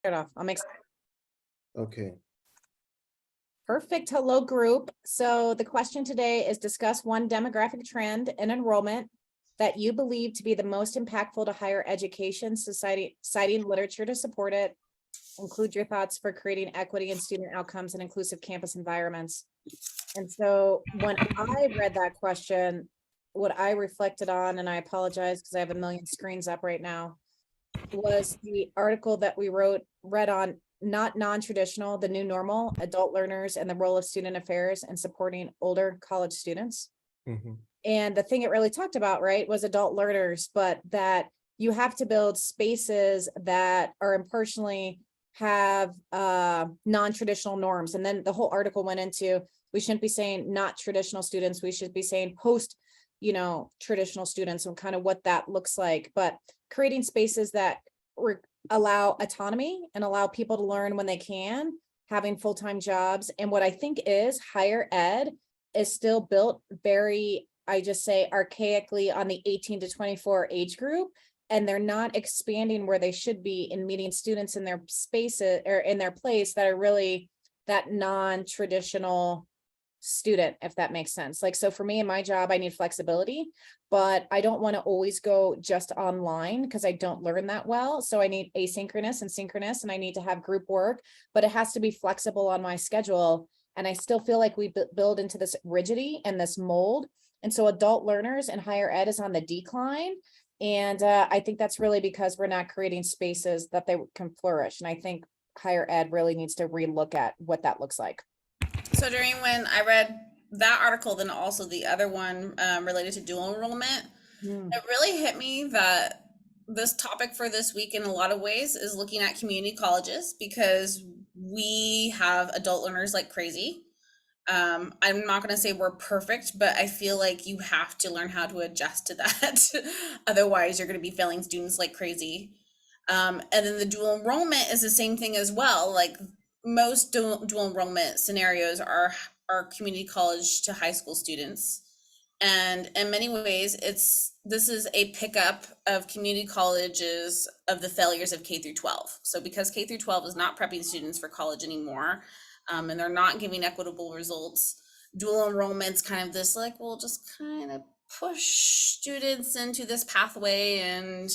it off. I'll make Okay. perfect. Hello, group. So the question today is discuss one demographic trend in enrollment that you believe to be the most impactful to higher education society, citing literature to support it. Include your thoughts for creating equity in student outcomes and inclusive campus environments. And so when I read that question, what I reflected on, and I apologize because I have a million screens up right now, was the article that we read on not non-traditional, the new normal, adult learners, and the role of student affairs and supporting older college students. Mhm. And the thing it really talked about, right, was adult learners, but that you have to build spaces that are impartially have non-traditional norms. And then the whole article went into, we shouldn't be saying not traditional students, we should be saying post, traditional students and kind of what that looks like, but creating spaces that allow autonomy and allow people to learn when they can, having full-time jobs. And what I think is higher ed is still built very, I just say archaically on the 18 to 24 age group, and they're not expanding where they should be in meeting students in their spaces or in their place that are really that non-traditional student, if that makes sense. Like, so for me in my job, I need flexibility, but I don't want to always go just online because I don't learn that well. So I need asynchronous and synchronous, and I need to have group work, but it has to be flexible on my schedule. And I still feel like we build into this rigidity and this mold. And so adult learners and higher ed is on the decline. And I think that's really because we're not creating spaces that they can flourish. And I think higher ed really needs to relook at what that looks like. So during when I read that article, then also the other one related to dual enrollment, it really hit me that this topic for this week in a lot of ways is looking at community colleges, because we have adult learners like crazy. I'm not going to say we're perfect, but I feel like you have to learn how to adjust to that. Otherwise, you're going to be failing students like crazy. And then the dual enrollment is the same thing as well. Like most dual enrollment scenarios are community college to high school students. And in many ways, this is a pickup of community colleges of the failures of K through 12. So because K through 12 is not prepping students for college anymore, and they're not giving equitable results, dual enrollment's kind of this like, we'll just kind of push students into this pathway, and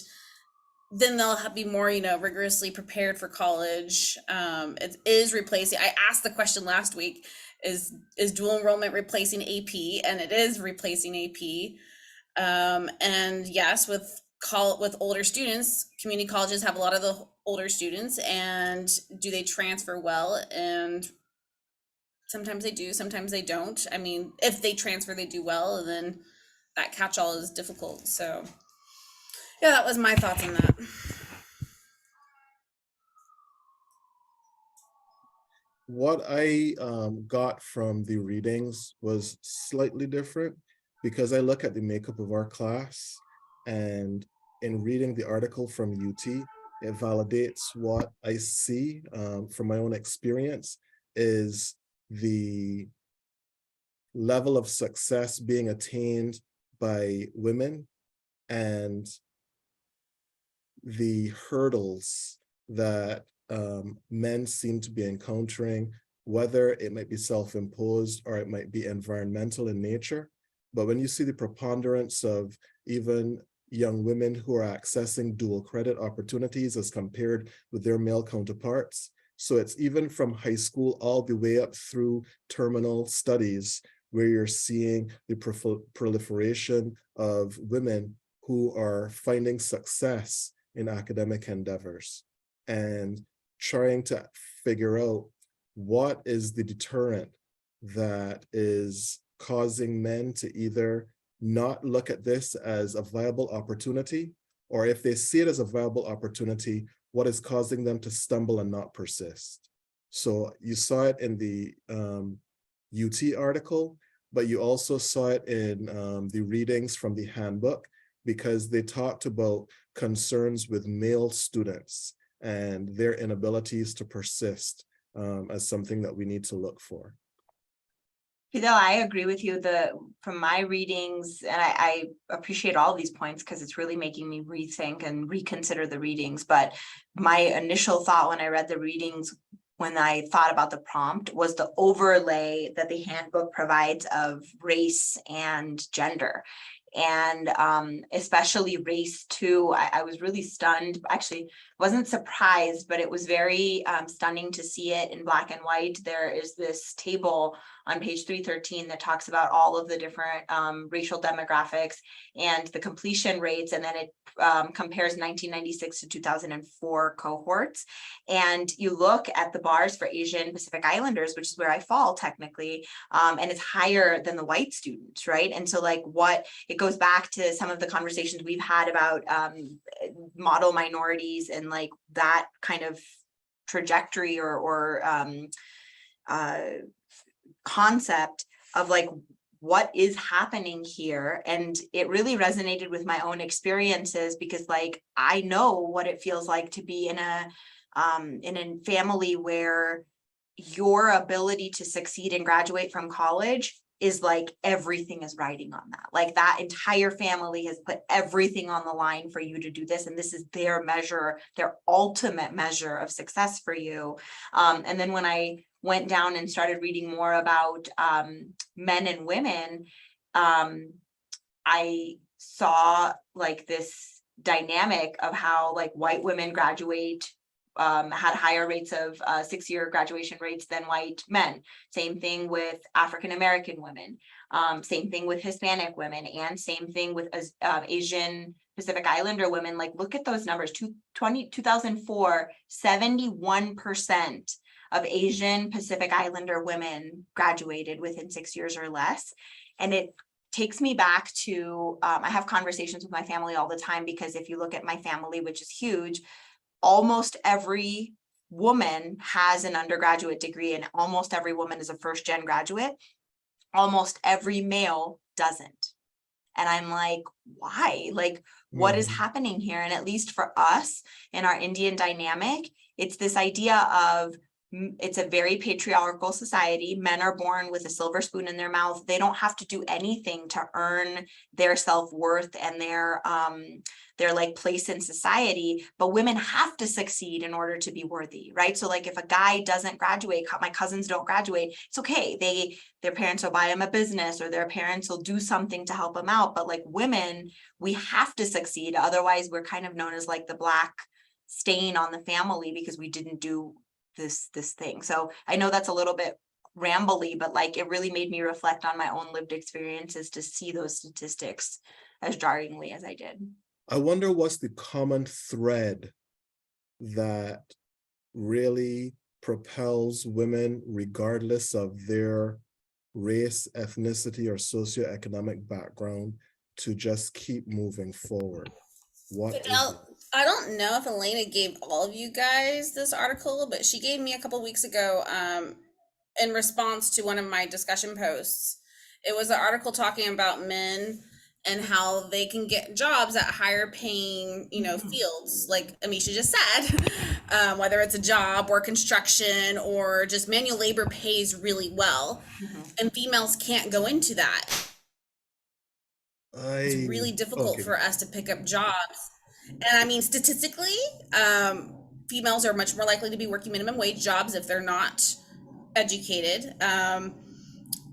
then they'll be more, rigorously prepared for college. It is replacing, I asked the question last week, is dual enrollment replacing AP? And it is replacing AP. And yes, with older students, community colleges have a lot of the older students, and do they transfer well? And sometimes they do, sometimes they don't. I mean, if they transfer, they do well, and then that catch-all is difficult. So yeah, that was my thoughts on that. What I got from the readings was slightly different, because I look at the makeup of our class, and in reading the article from UT, it validates what I see from my own experience is the level of success being attained by women and the hurdles that men seem to be encountering, whether it might be self-imposed or it might be environmental in nature. But when you see the preponderance of even young women who are accessing dual credit opportunities as compared with their male counterparts, so it's even from high school all the way up through terminal studies, where you're seeing the proliferation of women who are finding success in academic endeavors and trying to figure out what is the deterrent that is causing men to either not look at this as a viable opportunity, or if they see it as a viable opportunity, what is causing them to stumble and not persist. So you saw it in the UT article, but you also saw it in the readings from the handbook, because they talked about concerns with male students and their inabilities to persist as something that we need to look for. Fidel, I agree with you. From my readings, and I appreciate all these points because it's really making me rethink and reconsider the readings. But my initial thought when I read the readings, when I thought about the prompt, was the overlay that the handbook provides of race and gender. And especially race too. I was really stunned, actually wasn't surprised, but it was very stunning to see it in black and white. There is this table on page 313 that talks about all of the different racial demographics and the completion rates, and then it compares 1996 to 2004 cohorts. And you look at the bars for Asian Pacific Islanders, which is where I fall technically, and it's higher than the white students, right? And so like it goes back to some of the conversations we've had about model minorities and like that kind of trajectory or concept of like what is happening here. And it really resonated with my own experiences because like I know what it feels like to be in a family where your ability to succeed and graduate from college is like everything is riding on that. Like that entire family has put everything on the line for you to do this. And this is their measure, their ultimate measure of success for you. And then when I went down and started reading more about men and women, I saw like this dynamic of how like white women graduate had higher rates of 6-year graduation rates than white men. Same thing with African-American women, same thing with Hispanic women, and same thing with Asian Pacific Islander women. Like, look at those numbers. 2004, 71% of Asian Pacific Islander women graduated within 6 years or less. And it takes me back to, I have conversations with my family all the time, because if you look at my family, which is huge, almost every woman has an undergraduate degree and almost every woman is a first-gen graduate. Almost every male doesn't. And I'm like, why? Like, what is happening here? And at least for us in our Indian dynamic, it's this idea of, it's a very patriarchal society. Men are born with a silver spoon in their mouth. They don't have to do anything to earn their self-worth and their like place in society, but women have to succeed in order to be worthy, right? So like if a guy doesn't graduate, my cousins don't graduate, it's okay. Their parents will buy them a business, or their parents will do something to help them out. But like women, we have to succeed. Otherwise we're kind of known as like the black stain on the family because we didn't do this thing. So I know that's a little bit rambly, but like it really made me reflect on my own lived experiences to see those statistics as jarringly as I did. I wonder what's the common thread that really propels women, regardless of their race, ethnicity, or socioeconomic background, to just keep moving forward. What is it? I don't know if Elena gave all of you guys this article, but she gave me a couple weeks ago in response to one of my discussion posts. It was an article talking about men and how they can get jobs at higher paying, fields, like Amisha just said, whether it's a job or construction or just manual labor pays really well. And females can't go into that. It's really difficult for us to pick up jobs. And I mean, statistically, females are much more likely to be working minimum wage jobs if they're not educated.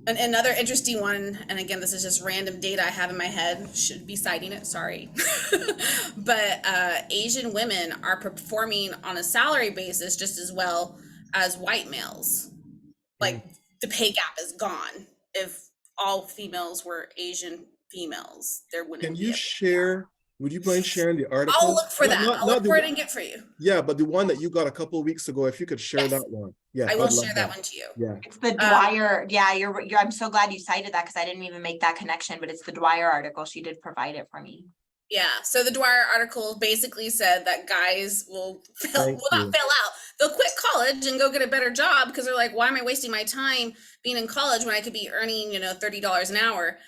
And another interesting one, and again, this is just random data I have in my head, should be citing it, sorry. But Asian women are performing on a salary basis just as well as white males. Like the pay gap is gone. If all females were Asian females, there wouldn't Can be you share? Would you mind sharing the article? I'll look for that. I'll look for it and get for you. Yeah, but the one that you got a couple of weeks ago, if you could share that one. Yeah, I will share that one to you. Yeah. It's the Dwyer. Yeah, you're I'm so glad you cited that because I didn't even make that connection, but it's the Dwyer article. She did provide it for me. Yeah. So the Dwyer article basically said that guys will not fail out. They'll quit college and go get a better job because they're like, why am I wasting my time being in college when I could be earning, $30 an hour?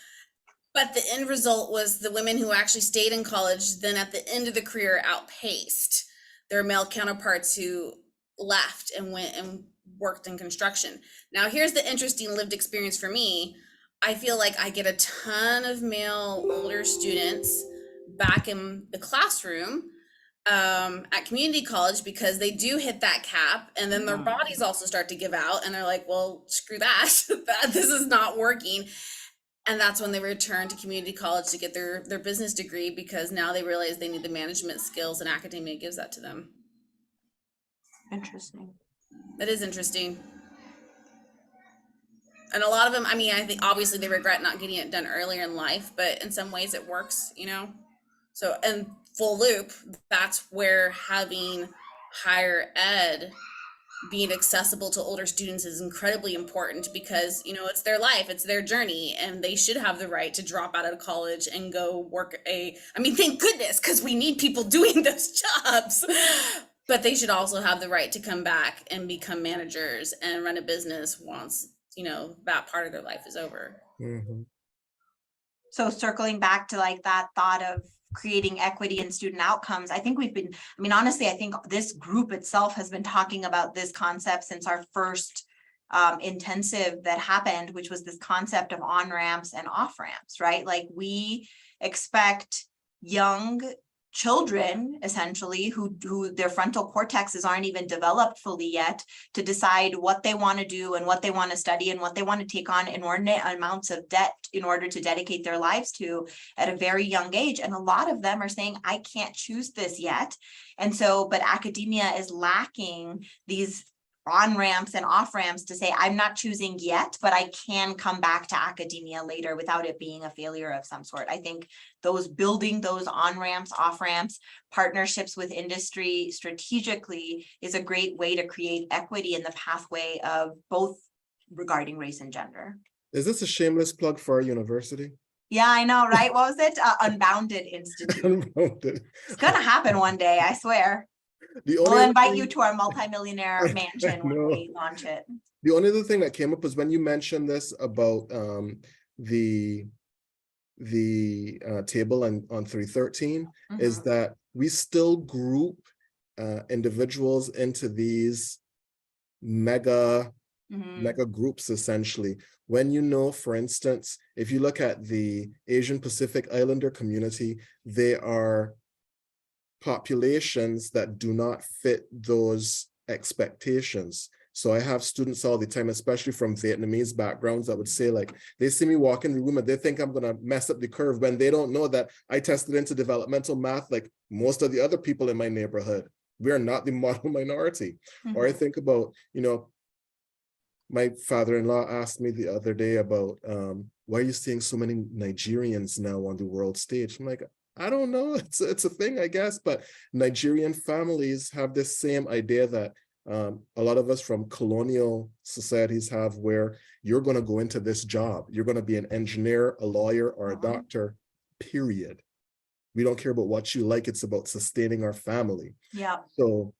But the end result was the women who actually stayed in college then at the end of the career outpaced their male counterparts who left and went and worked in construction. Now, here's the interesting lived experience for me. I feel like I get a ton of male older students back in the classroom at community college because they do hit that cap, and then their bodies also start to give out, and they're like, well, screw that, this is not working. And that's when they return to community college to get their business degree, because now they realize they need the management skills, and academia gives that to them. Interesting. That is interesting. And a lot of them, I mean, I think obviously they regret not getting it done earlier in life, but in some ways it works, you know? So, and full loop, that's where having higher ed being accessible to older students is incredibly important, because, you know, it's their life, it's their journey, and they should have the right to drop out of college and go work I mean, thank goodness, because we need people doing those jobs. But they should also have the right to come back and become managers and run a business once, you know, that part of their life is over. Mm-hmm. So circling back to like that thought of creating equity in student outcomes, I think honestly, I think this group itself has been talking about this concept since our first intensive that happened, which was this concept of on-ramps and off-ramps, right? Like, we expect young children, essentially, who their frontal cortexes aren't even developed fully yet, to decide what they want to do and what they want to study and what they want to take on inordinate amounts of debt in order to dedicate their lives to at a very young age. And a lot of them are saying, I can't choose this yet. And so, but academia is lacking these on-ramps and off-ramps to say, I'm not choosing yet, but I can come back to academia later without it being a failure of some sort. I think building those on-ramps, off-ramps, partnerships with industry strategically is a great way to create equity in the pathway of both regarding race and gender. Is this a shameless plug for our university? Yeah, I know, right? What was it? Unbounded Institute. Unbounded. It's gonna happen one day, I swear. We'll invite you to our multimillionaire mansion when we launch it. The only other thing that came up was when you mentioned this about the table on 313, is that we still group individuals into these mega groups, essentially. When, you know, for instance, if you look at the Asian Pacific Islander community, they are populations that do not fit those expectations. So I have students all the time, especially from Vietnamese backgrounds, that would say, like, they see me walk in the room and they think I'm going to mess up the curve, when they don't know that I tested into developmental math like most of the other people in my neighborhood. We are not the model minority. Or I think about, you know, my father-in-law asked me the other day about why are you seeing so many Nigerians now on the world stage? I'm like, I don't know, it's a thing, I guess. But Nigerian families have this same idea that a lot of us from colonial societies have, where you're going to go into this job, you're going to be an engineer, a lawyer, or a doctor, period. We don't care about what you like, it's about sustaining our family. Yeah. So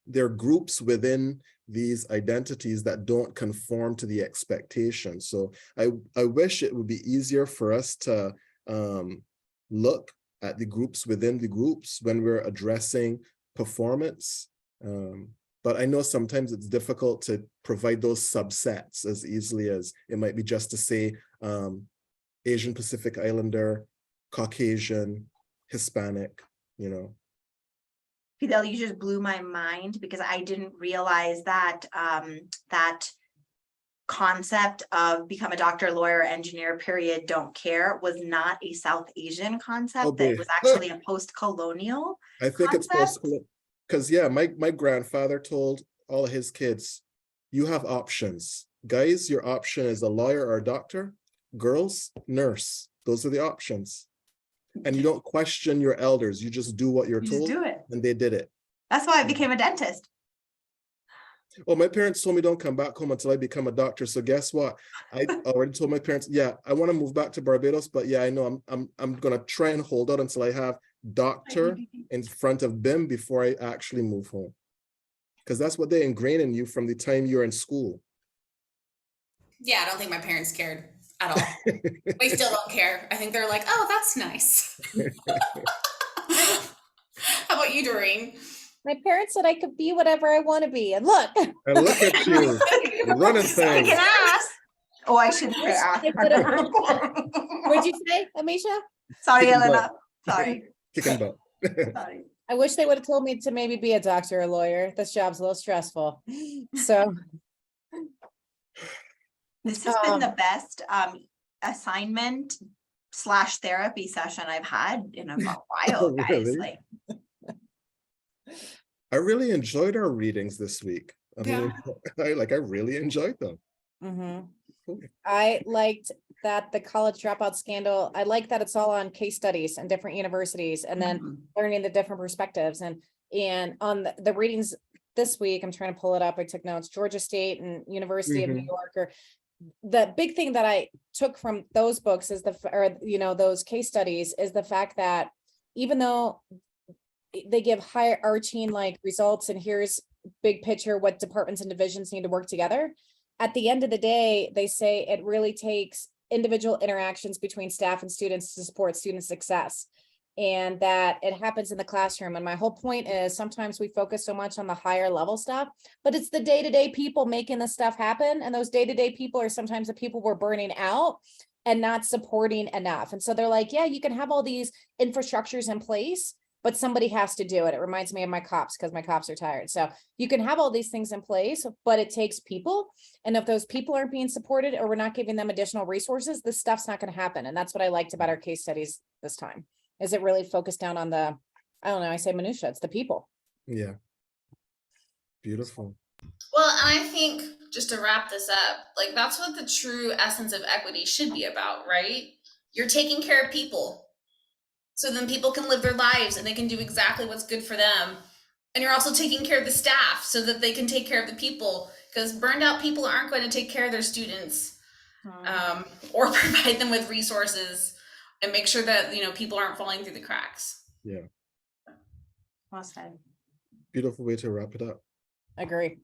there are groups within these identities that don't conform to the expectations. So I wish it would be easier for us to look at the groups within the groups when we're addressing performance. But I know sometimes it's difficult to provide those subsets as easily as it might be just to say Asian Pacific Islander, Caucasian, Hispanic, you know. Fidel, you just blew my mind, because I didn't realize that that concept of become a doctor, lawyer, engineer, period, don't care, was not a South Asian concept. That was actually a post-colonial I think concept. It's post-colonial, because yeah, my grandfather told all of his kids, you have options. Guys, your option is a lawyer or a doctor. Girls, nurse. Those are the options. And you don't question your elders. You just do what you're told. Just do it. And they did it. That's why I became a dentist. Well, my parents told me don't come back home until I become a doctor. So guess what? I already told my parents, yeah, I want to move back to Barbados, but yeah, I know I'm gonna try and hold out until I have doctor in front of BIM before I actually move home. Because that's what they ingrain in you from the time you're in school. Yeah, I don't think my parents cared at all. They still don't care. I think they're like, oh, that's nice. How about you, Doreen? My parents said I could be whatever I want to be, and look. And look at you, running We things. can ask. Oh, I shouldn't say ask. What'd you say, Amisha? Sorry, Kicking Elena. butt. Sorry. Kicking butt. Sorry. I wish they would have told me to maybe be a doctor or a lawyer. This job's a little stressful. So This has been the best assignment / therapy session I've had in a while, guys. Really? Like, I really enjoyed our readings this week. I Yeah. mean, I really enjoyed them. mhm. Cool. I liked that the college dropout scandal, I like that it's all on case studies and different universities and then mhm. learning the different perspectives and on the readings this week, I'm trying to pull it up. I took notes, Georgia State and University of New Mhm. York. Or the big thing that I took from those books is those case studies is the fact that even though they give higher arching like results and here's big picture, what departments and divisions need to work together. At the end of the day, they say it really takes individual interactions between staff and students to support student success. And that it happens in the classroom. And my whole point is sometimes we focus so much on the higher level stuff, but it's the day-to-day people making this stuff happen. And those day-to-day people are sometimes the people we're burning out and not supporting enough. And so they're like, yeah, you can have all these infrastructures in place, but somebody has to do it. It reminds me of my cops because my cops are tired. So you can have all these things in place, but it takes people. And if those people aren't being supported or we're not giving them additional resources, this stuff's not going to happen. And that's what I liked about our case studies this time, is it really focused down on the, I don't know, I say minutia, it's the people. Yeah. Beautiful. Well, and I think just to wrap this up, like that's what the true essence of equity should be about, right? You're taking care of people. So then people can live their lives and they can do exactly what's good for them. And you're also taking care of the staff so that they can take care of the people, because burned out people aren't going to take care of their students or provide them with resources and make sure that, people aren't falling through the cracks. Yeah. Well said. Beautiful way to wrap it up. Agree.